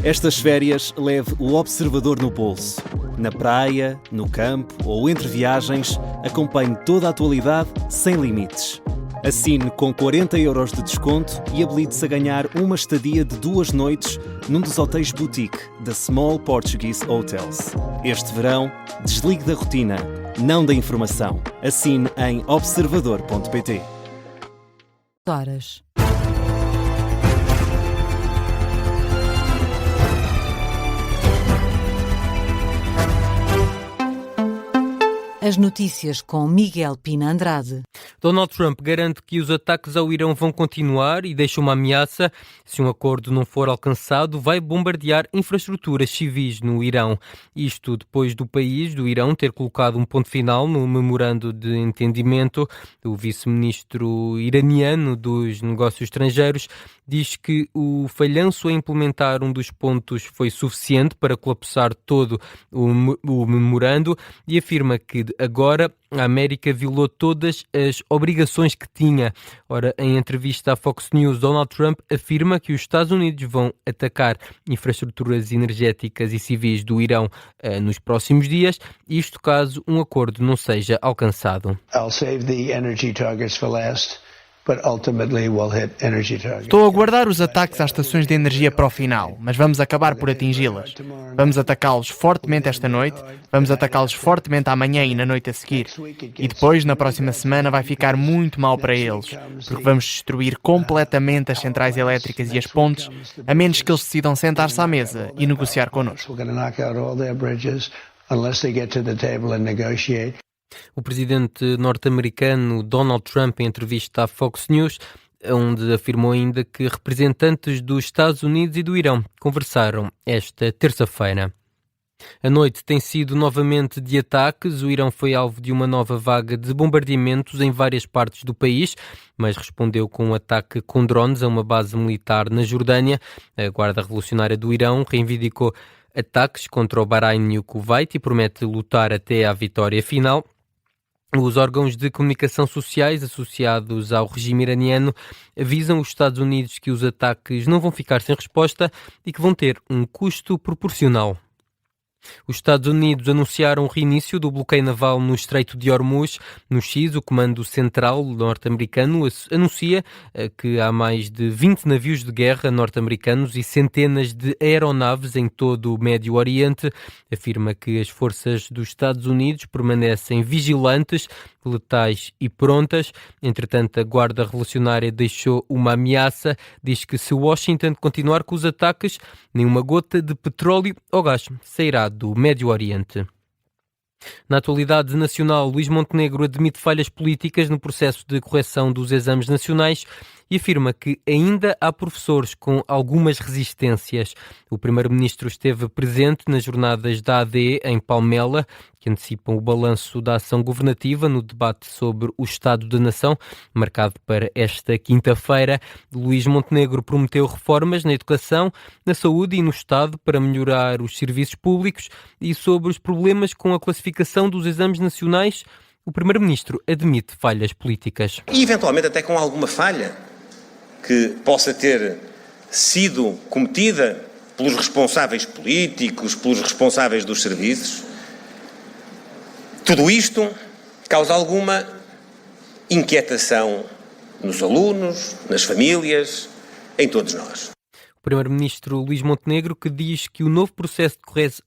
Estas férias leve o observador no bolso. Na praia, no campo ou entre viagens, acompanhe toda a atualidade sem limites. Assine com 40€ de desconto e habilite-se a ganhar uma estadia de 2 noites num dos hotéis boutique da Small Portuguese Hotels. Este verão, desligue da rotina, não da informação. Assine em observador.pt. Horas. As notícias com Miguel Pina Andrade. Donald Trump garante que os ataques ao Irão vão continuar e deixa uma ameaça. Se um acordo não for alcançado, vai bombardear infraestruturas civis no Irão. Isto depois do Irão, ter colocado um ponto final no memorando de entendimento. O vice-ministro iraniano dos negócios estrangeiros diz que o falhanço a implementar um dos pontos foi suficiente para colapsar todo o memorando e afirma que agora a América violou todas as obrigações que tinha. Ora, em entrevista à Fox News, Donald Trump afirma que os Estados Unidos vão atacar infraestruturas energéticas e civis do Irão nos próximos dias, isto caso um acordo não seja alcançado. I'll save the energy targets for last. Estou a guardar os ataques às estações de energia para o final, mas vamos acabar por atingi-las. Vamos atacá-los fortemente esta noite, vamos atacá-los fortemente amanhã e na noite a seguir. E depois, na próxima semana, vai ficar muito mal para eles, porque vamos destruir completamente as centrais elétricas e as pontes, a menos que eles decidam sentar-se à mesa e negociar connosco. O presidente norte-americano Donald Trump, em entrevista à Fox News, onde afirmou ainda que representantes dos Estados Unidos e do Irão conversaram esta terça-feira. A noite tem sido novamente de ataques. O Irão foi alvo de uma nova vaga de bombardeamentos em várias partes do país, mas respondeu com um ataque com drones a uma base militar na Jordânia. A Guarda Revolucionária do Irão reivindicou ataques contra o Bahrein e o Kuwait e promete lutar até à vitória final. Os órgãos de comunicação sociais associados ao regime iraniano avisam os Estados Unidos que os ataques não vão ficar sem resposta e que vão ter um custo proporcional. Os Estados Unidos anunciaram o reinício do bloqueio naval no Estreito de Hormuz. No X, o Comando Central norte-americano anuncia que há mais de 20 navios de guerra norte-americanos e centenas de aeronaves em todo o Médio Oriente. Afirma que as forças dos Estados Unidos permanecem vigilantes, letais e prontas. Entretanto, a Guarda Revolucionária deixou uma ameaça. Diz que se Washington continuar com os ataques, nenhuma gota de petróleo ou gás sairá do Médio Oriente. Na atualidade nacional, Luís Montenegro admite falhas políticas no processo de correção dos exames nacionais e afirma que ainda há professores com algumas resistências. O primeiro-ministro esteve presente nas jornadas da AD em Palmela, que antecipam o balanço da ação governativa no debate sobre o Estado da Nação, marcado para esta quinta-feira. Luís Montenegro prometeu reformas na educação, na saúde e no Estado para melhorar os serviços públicos e sobre os problemas com a classificação dos exames nacionais. O primeiro-ministro admite falhas políticas. E eventualmente até com alguma falha que possa ter sido cometida pelos responsáveis políticos, pelos responsáveis dos serviços. Tudo isto causa alguma inquietação nos alunos, nas famílias, em todos nós. O primeiro-ministro Luís Montenegro, que diz que o novo processo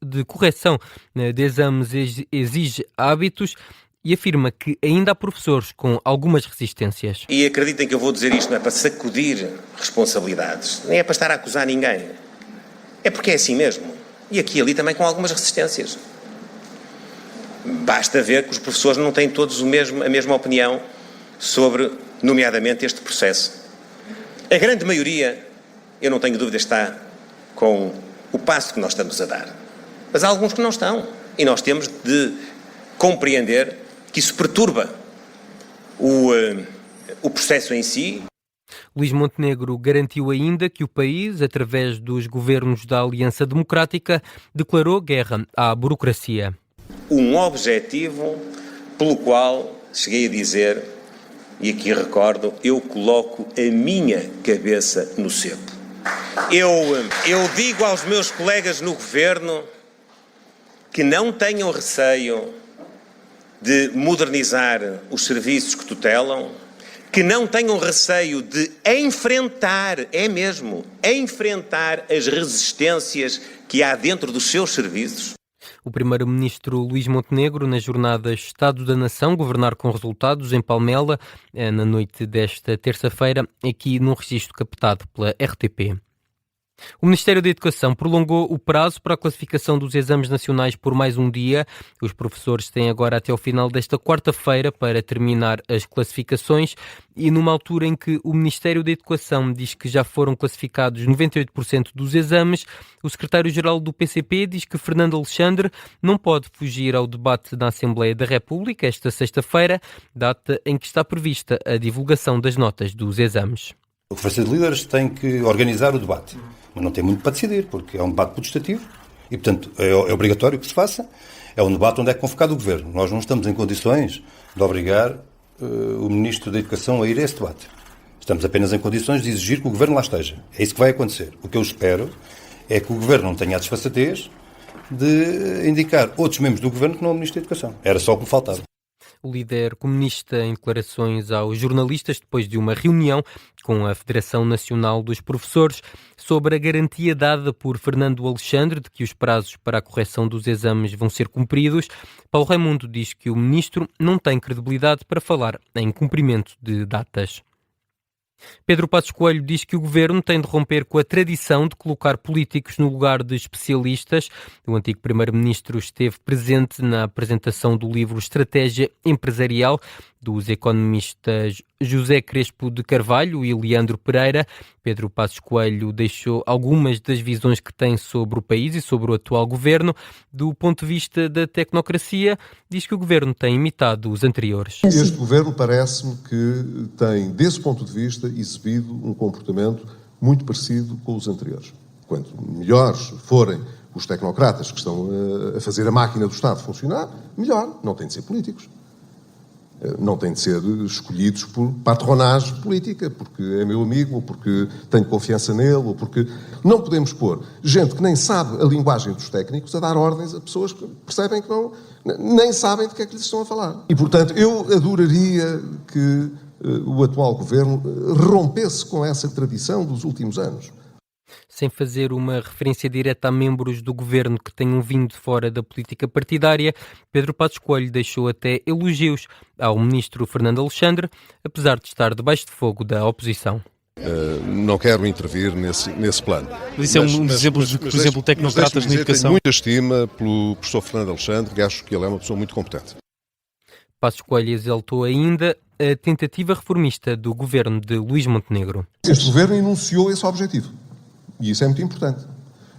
de correção de exames exige hábitos e afirma que ainda há professores com algumas resistências. E acreditem que eu vou dizer isto, não é para sacudir responsabilidades, nem é para estar a acusar ninguém. É porque é assim mesmo. E aqui e ali também com algumas resistências. Basta ver que os professores não têm todos a mesma opinião sobre, nomeadamente, este processo. A grande maioria, eu não tenho dúvida, está com o passo que nós estamos a dar. Mas há alguns que não estão. E nós temos de compreender que isso perturba o processo em si. Luís Montenegro garantiu ainda que o país, através dos governos da Aliança Democrática, declarou guerra à burocracia. Um objetivo pelo qual cheguei a dizer, e aqui recordo, eu coloco a minha cabeça no cepo. Eu digo aos meus colegas no governo que não tenham receio de modernizar os serviços que tutelam, que não tenham receio de enfrentar as resistências que há dentro dos seus serviços. O primeiro-ministro Luís Montenegro, nas jornadas Estado da Nação, Governar com Resultados, em Palmela, na noite desta terça-feira, aqui num registro captado pela RTP. O Ministério da Educação prolongou o prazo para a classificação dos exames nacionais por mais um dia. Os professores têm agora até ao final desta quarta-feira para terminar as classificações e numa altura em que o Ministério da Educação diz que já foram classificados 98% dos exames, o secretário-geral do PCP diz que Fernando Alexandre não pode fugir ao debate na Assembleia da República esta sexta-feira, data em que está prevista a divulgação das notas dos exames. O Conferência de Líderes tem que organizar o debate, mas não tem muito para decidir, porque é um debate putestativo e, portanto, é obrigatório que se faça. É um debate onde é convocado o Governo. Nós não estamos em condições de obrigar o Ministro da Educação a ir a esse debate. Estamos apenas em condições de exigir que o Governo lá esteja. É isso que vai acontecer. O que eu espero é que o Governo não tenha a desfaçatez de indicar outros membros do Governo que não o Ministro da Educação. Era só o que me faltava. O líder comunista em declarações aos jornalistas depois de uma reunião com a Federação Nacional dos Professores sobre a garantia dada por Fernando Alexandre de que os prazos para a correção dos exames vão ser cumpridos. Paulo Raimundo diz que o ministro não tem credibilidade para falar em cumprimento de datas. Pedro Passos Coelho diz que o governo tem de romper com a tradição de colocar políticos no lugar de especialistas. O antigo primeiro-ministro esteve presente na apresentação do livro Estratégia Empresarial dos economistas José Crespo de Carvalho e Leandro Pereira. Pedro Passos Coelho deixou algumas das visões que tem sobre o país e sobre o atual governo. Do ponto de vista da tecnocracia, diz que o governo tem imitado os anteriores. Este governo parece-me que tem, desse ponto de vista, exibido um comportamento muito parecido com os anteriores. Quanto melhores forem os tecnocratas que estão a fazer a máquina do Estado funcionar, melhor. Não têm de ser políticos. Não têm de ser escolhidos por patronagem política, porque é meu amigo, ou porque tenho confiança nele, ou porque... Não podemos pôr gente que nem sabe a linguagem dos técnicos a dar ordens a pessoas que percebem que não... nem sabem de que é que lhes estão a falar. E, portanto, eu adoraria que o atual governo rompesse com essa tradição dos últimos anos. Sem fazer uma referência direta a membros do governo que tenham vindo fora da política partidária, Pedro Passos Coelho deixou até elogios ao ministro Fernando Alexandre, apesar de estar debaixo de fogo da oposição. Não quero intervir nesse plano. Mas isso é um dos exemplos de, por exemplo, tecnocratas na educação. Tenho muita estima pelo professor Fernando Alexandre e acho que ele é uma pessoa muito competente. Passos Coelho exaltou ainda a tentativa reformista do governo de Luís Montenegro. Este governo enunciou esse objetivo. E isso é muito importante,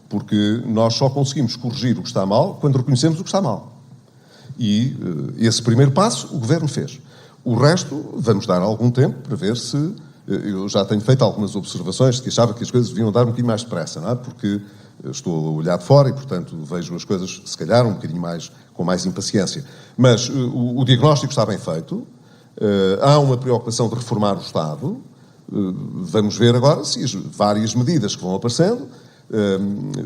porque nós só conseguimos corrigir o que está mal quando reconhecemos o que está mal. E esse primeiro passo o Governo fez. O resto, vamos dar algum tempo para ver se... Eu já tenho feito algumas observações de que achava que as coisas deviam dar um bocadinho mais depressa, não é? Porque estou a olhar de fora e, portanto, vejo as coisas, se calhar, um bocadinho mais, com mais impaciência. Mas o diagnóstico está bem feito, há uma preocupação de reformar o Estado. Vamos ver agora se as várias medidas que vão aparecendo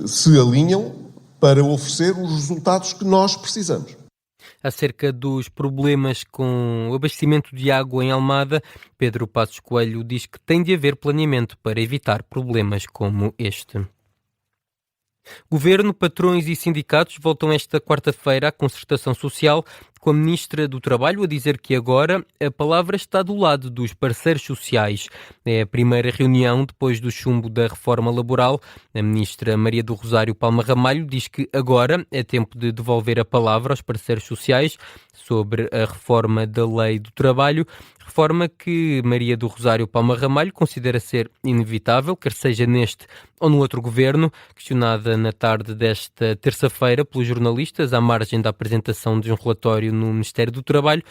se alinham para oferecer os resultados que nós precisamos. Acerca dos problemas com o abastecimento de água em Almada, Pedro Passos Coelho diz que tem de haver planeamento para evitar problemas como este. Governo, patrões e sindicatos voltam esta quarta-feira à concertação social, com a Ministra do Trabalho a dizer que agora a palavra está do lado dos parceiros sociais. É a primeira reunião depois do chumbo da reforma laboral. A Ministra Maria do Rosário Palma Ramalho diz que agora é tempo de devolver a palavra aos parceiros sociais sobre a reforma da Lei do Trabalho, reforma que Maria do Rosário Palma Ramalho considera ser inevitável, quer seja neste ou no outro governo. Questionada na tarde desta terça-feira pelos jornalistas, à margem da apresentação de um relatório no Ministério do Trabalho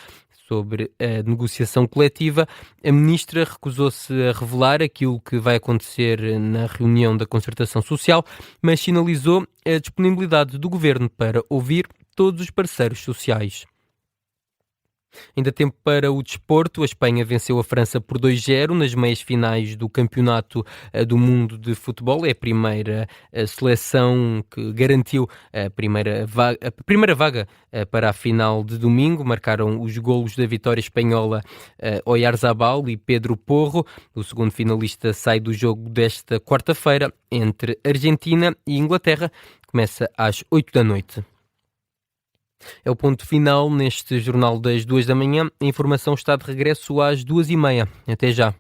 sobre a negociação coletiva, a ministra recusou-se a revelar aquilo que vai acontecer na reunião da concertação social, mas sinalizou a disponibilidade do governo para ouvir todos os parceiros sociais. Ainda tempo para o desporto. A Espanha venceu a França por 2-0 nas meias finais do Campeonato do Mundo de Futebol. É a primeira seleção que garantiu a primeira vaga para a final de domingo. Marcaram os golos da vitória espanhola Oyarzabal e Pedro Porro. O segundo finalista sai do jogo desta quarta-feira entre Argentina e Inglaterra. Começa às 8 da noite. É o ponto final neste Jornal das 2 da manhã. A informação está de regresso às 2h30. Até já.